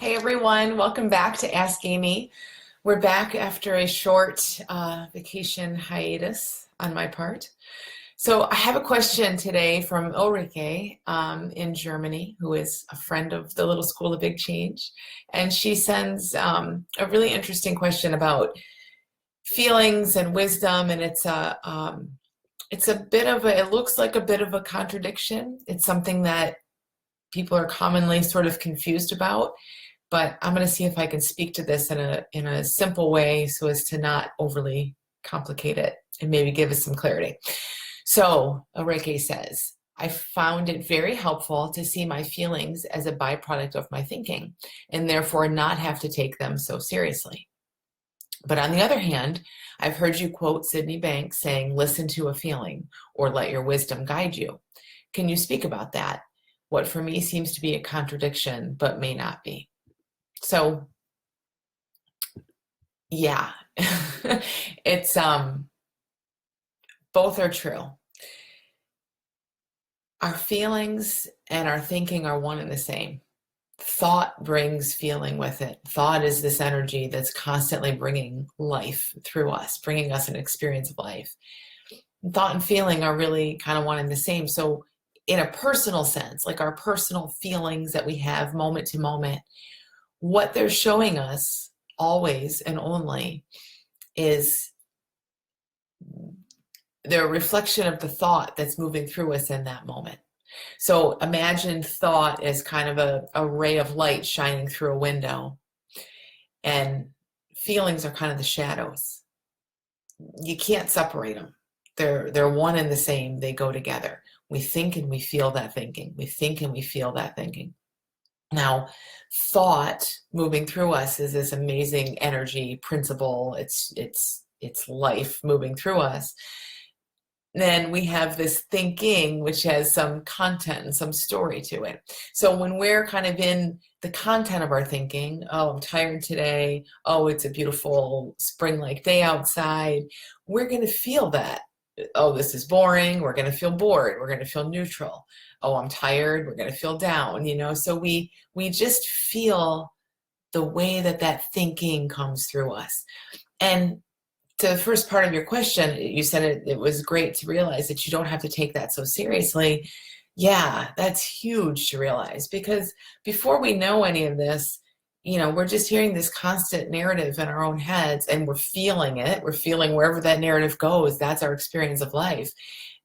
Hey everyone, welcome back to AskAmy. We're back after a short vacation hiatus on my part. So I have a question today from Ulrike in Germany, who is a friend of the Little School of Big Change. And she sends a really interesting question about feelings and wisdom. And it's a bit of a, it looks like a bit of a contradiction. It's something that people are commonly sort of confused about. But I'm going to see if I can speak to this in a simple way so as to not overly complicate it and maybe give us some clarity. So Ulrike says, I found it very helpful to see my feelings as a byproduct of my thinking and therefore not have to take them so seriously. But on the other hand, I've heard you quote Sydney Banks saying, listen to a feeling or let your wisdom guide you. Can you speak about that? What for me seems to be a contradiction, but may not be. So, yeah, it's, both are true. Our feelings and our thinking are one and the same. Thought brings feeling with it. Thought is this energy that's constantly bringing life through us, bringing us an experience of life. Thought and feeling are really kind of one and the same. So in a personal sense, like our personal feelings that we have moment to moment, what they're showing us always and only is they're a reflection of the thought that's moving through us in that moment. So imagine thought as kind of a ray of light shining through a window, and feelings are kind of the shadows. You can't separate them. They're one and the same. They go together. We think and we feel that thinking. We think and we feel that thinking. Now, thought moving through us is this amazing energy principle. It's life moving through us. Then we have this thinking, which has some content and some story to it. So when we're kind of in the content of our thinking, oh, I'm tired today. Oh, it's a beautiful spring-like day outside. We're going to feel that. Oh, this is boring. We're going to feel bored. We're going to feel neutral. Oh, I'm tired. We're going to feel down, So we just feel the way that thinking comes through us. And to the first part of your question, you said it was great to realize that you don't have to take that so seriously. Yeah, that's huge to realize, because before we know any of this, we're just hearing this constant narrative in our own heads, and we're feeling it. We're feeling wherever that narrative goes. That's our experience of life.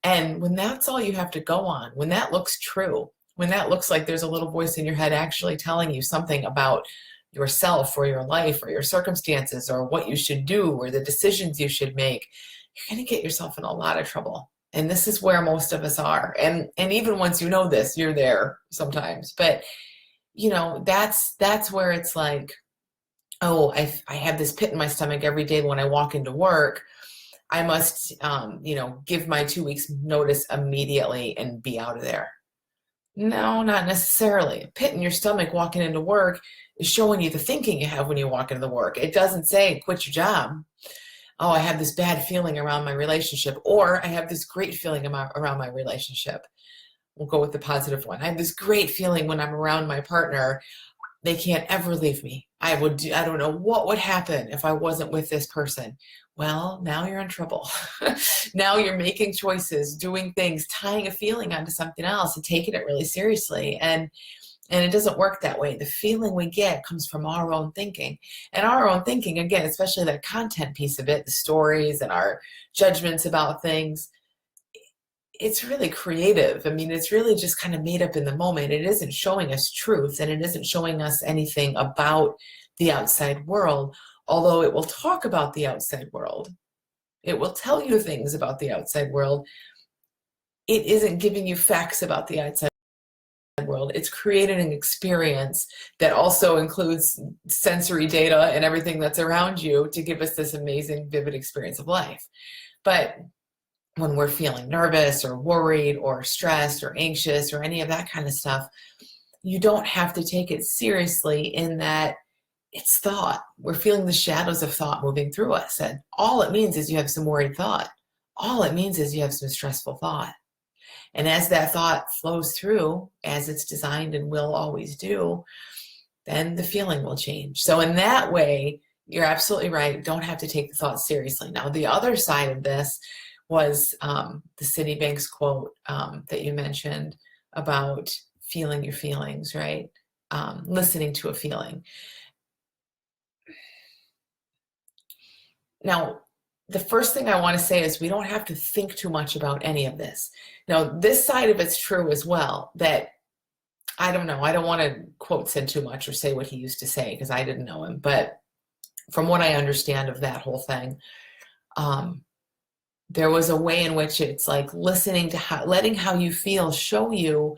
And when that's all you have to go on, when that looks true, when that looks like there's a little voice in your head actually telling you something about yourself or your life or your circumstances or what you should do or the decisions you should make, you're going to get yourself in a lot of trouble. And this is where most of us are. And even once you know this, you're there sometimes. But that's where it's like, oh, I have this pit in my stomach every day when I walk into work. I must, give my 2 weeks notice immediately and be out of there. No, not necessarily. A pit in your stomach walking into work is showing you the thinking you have when you walk into the work. It doesn't say quit your job. Oh, I have this bad feeling around my relationship, or I have this great feeling around my relationship. We'll go with the positive one. I have this great feeling when I'm around my partner. They can't ever leave me. I don't know what would happen if I wasn't with this person. Well, now you're in trouble. Now you're making choices, doing things, tying a feeling onto something else and taking it really seriously. And it doesn't work that way. The feeling we get comes from our own thinking. And our own thinking, again, especially that content piece of it, the stories and our judgments about things, it's really creative. I mean, it's really just kind of made up in the moment. It isn't showing us truth, and it isn't showing us anything about the outside world, although it will talk about the outside world. It will tell you things about the outside world. It isn't giving you facts about the outside world. It's creating an experience that also includes sensory data and everything that's around you to give us this amazing, vivid experience of life. But when we're feeling nervous or worried or stressed or anxious or any of that kind of stuff, you don't have to take it seriously in that it's thought. We're feeling the shadows of thought moving through us. And all it means is you have some worried thought. All it means is you have some stressful thought. And as that thought flows through, as it's designed and will always do, then the feeling will change. So in that way, you're absolutely right. Don't have to take the thoughts seriously. Now, the other side of this was the Citibank's quote that you mentioned about feeling your feelings, right? Listening to a feeling. Now, the first thing I want to say is we don't have to think too much about any of this. Now, this side of it's true as well, that I don't know. I don't want to quote Sid too much or say what he used to say because I didn't know him. But from what I understand of that whole thing, there was a way in which it's like listening to letting how you feel show you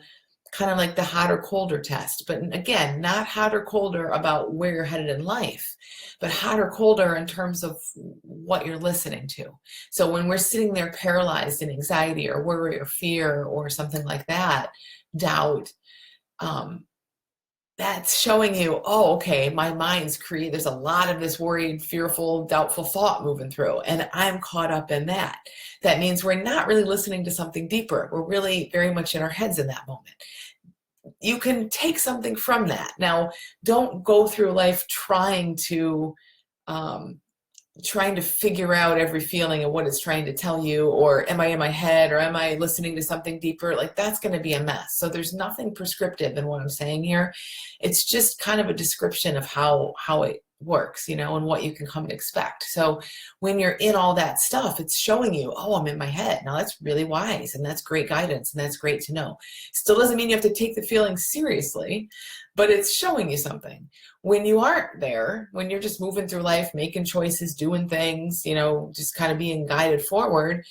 kind of like the hot or colder test. But again, not hot or colder about where you're headed in life, but hot or colder in terms of what you're listening to. So when we're sitting there paralyzed in anxiety or worry or fear or something like that, doubt, that's showing you, oh, okay, my mind's there's a lot of this worried, fearful, doubtful thought moving through, and I'm caught up in that. That means we're not really listening to something deeper. We're really very much in our heads in that moment. You can take something from that. Now, don't go through life trying to figure out every feeling and what it's trying to tell you, or am I in my head, or am I listening to something deeper? Like, that's going to be a mess. So there's nothing prescriptive in what I'm saying here. It's just kind of a description of how it works, and what you can come to expect. So when you're in all that stuff, it's showing you, oh, I'm in my head. Now that's really wise, and that's great guidance, and that's great to know. Still doesn't mean you have to take the feelings seriously, but it's showing you something. When you aren't there, when you're just moving through life, making choices, doing things, just kind of being guided forward,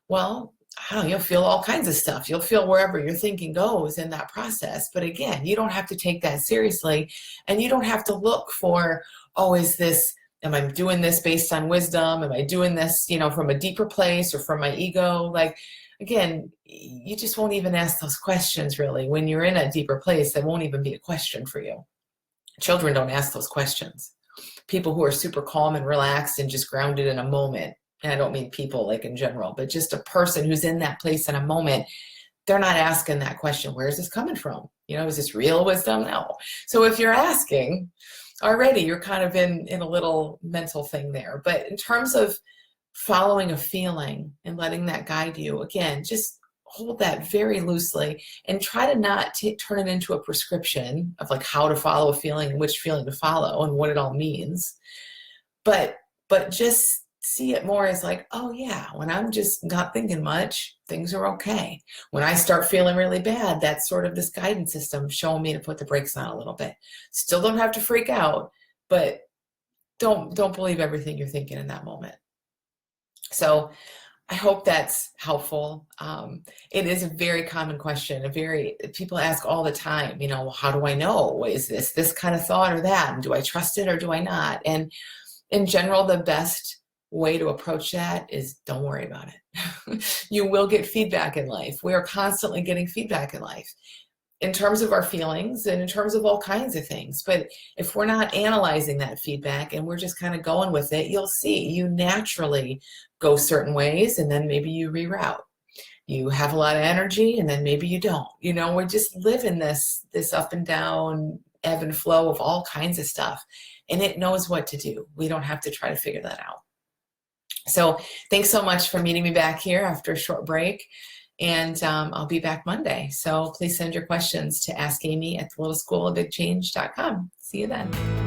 well, I don't know, you'll feel all kinds of stuff. You'll feel wherever your thinking goes in that process. But again, you don't have to take that seriously, and you don't have to look for, oh, am I doing this based on wisdom? Am I doing this, from a deeper place or from my ego? Like, again, you just won't even ask those questions really. When you're in a deeper place, that won't even be a question for you. Children don't ask those questions. People who are super calm and relaxed and just grounded in a moment, and I don't mean people like in general, but just a person who's in that place in a moment, they're not asking that question. Where is this coming from? Is this real wisdom? No. So if you're asking already, you're kind of in a little mental thing there. But in terms of following a feeling and letting that guide you, again, just hold that very loosely and try to not turn it into a prescription of like how to follow a feeling and which feeling to follow and what it all means. But just see it more as like, oh yeah, when I'm just not thinking much, things are okay. When I start feeling really bad, that's sort of this guidance system showing me to put the brakes on a little bit. Still don't have to freak out, but don't believe everything you're thinking in that moment. So I hope that's helpful. It is a very common question. People ask all the time, how do I know? Is this kind of thought or that? And do I trust it or do I not? And in general, the best way to approach that is don't worry about it. You will get feedback in life. We are constantly getting feedback in life in terms of our feelings and in terms of all kinds of things. But if we're not analyzing that feedback and we're just kind of going with it, you'll see you naturally go certain ways, and then maybe you reroute. You have a lot of energy, and then maybe you don't. We just live in this up and down, ebb and flow of all kinds of stuff, and it knows what to do. We don't have to try to figure that out. So thanks so much for meeting me back here after a short break. And I'll be back Monday. So please send your questions to AskAmy at thelittleschoolofbigchange.com. See you then.